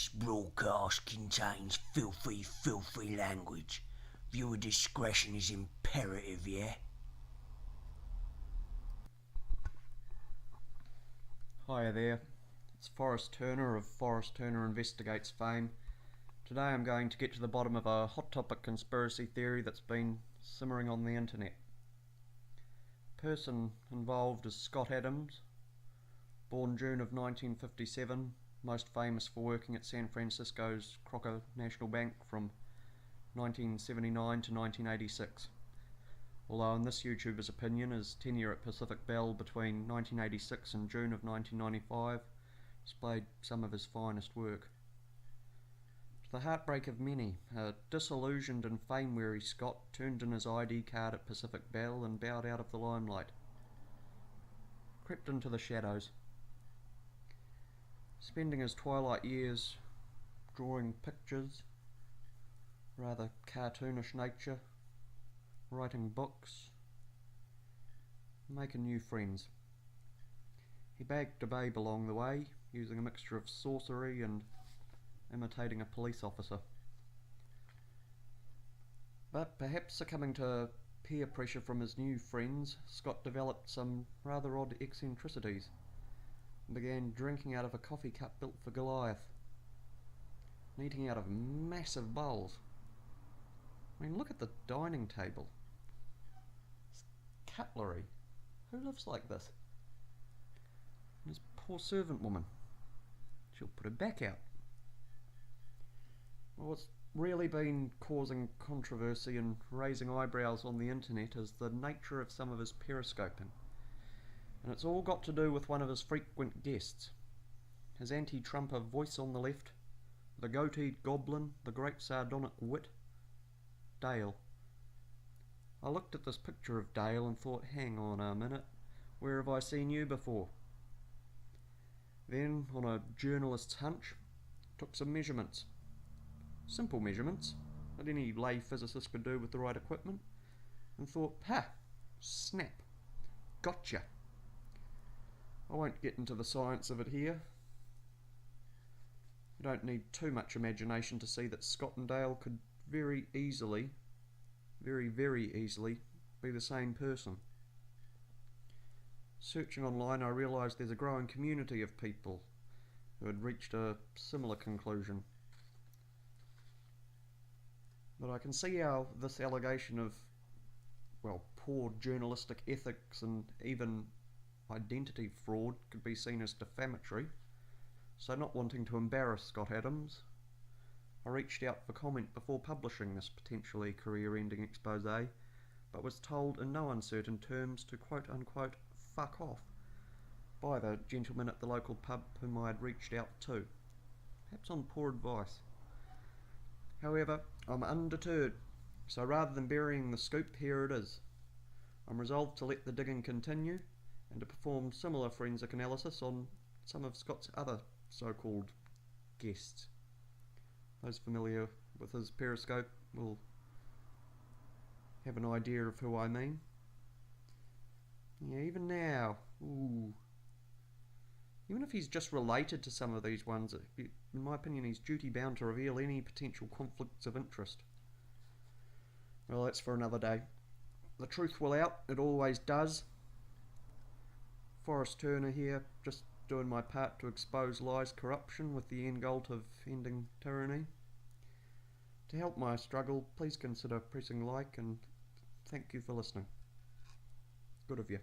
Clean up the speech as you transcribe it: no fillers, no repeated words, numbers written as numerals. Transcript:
This broadcast contains filthy language. Viewer discretion is imperative, yeah? Hiya there, it's Forrest Turner of Forrest Turner Investigates fame. Today I'm going to get to the bottom of a hot topic conspiracy theory that's been simmering on the internet. The person involved is Scott Adams, born June of 1957, most famous for working at San Francisco's Crocker National Bank from 1979 to 1986. Although in this YouTuber's opinion his tenure at Pacific Bell between 1986 and June of 1995 displayed some of his finest work. To the heartbreak of many, a disillusioned and fame-weary Scott turned in his ID card at Pacific Bell and bowed out of the limelight. Crept into the shadows, spending his twilight years drawing pictures, rather cartoonish nature, writing books, making new friends. He bagged a babe along the way, using a mixture of sorcery and imitating a police officer. But perhaps succumbing to peer pressure from his new friends, Scott developed some rather odd eccentricities and began drinking out of a coffee cup built for Goliath, and eating out of massive bowls. I mean, look at the dining table. It's cutlery. Who lives like this? And this poor servant woman. She'll put her back out. Well, what's really been causing controversy and raising eyebrows on the internet is the nature of some of his periscoping. And it's all got to do with one of his frequent guests. His anti-Trumper voice on the left, the goateed goblin, the great sardonic wit, Dale. I looked at this picture of Dale and thought, hang on a minute, where have I seen you before? Then, on a journalist's hunch, took some measurements. Simple measurements, that any lay physicist could do with the right equipment, and thought, ha, snap, gotcha. I won't get into the science of it here. You don't need too much imagination to see that Scott and Dale could very easily, very easily, be the same person. Searching online, I realised there's a growing community of people who had reached a similar conclusion. But I can see how this allegation of, well, poor journalistic ethics and even identity fraud could be seen as defamatory. So, not wanting to embarrass Scott Adams, I reached out for comment before publishing this potentially career-ending expose, but was told in no uncertain terms to quote-unquote fuck off by the gentleman at the local pub whom I had reached out to, perhaps on poor advice. However, I'm undeterred, so rather than burying the scoop, here it is. I'm resolved to let the digging continue and to perform similar forensic analysis on some of Scott's other so-called guests. Those familiar with his Periscope will have an idea of who I mean. Yeah, even now, ooh. Even if he's just related to some of these ones, in my opinion, he's duty-bound to reveal any potential conflicts of interest. Well, that's for another day. The truth will out, it always does. Forrest Turner here, just doing my part to expose lies, corruption, with the end goal of ending tyranny. To help my struggle, please consider pressing like, and thank you for listening. Good of you.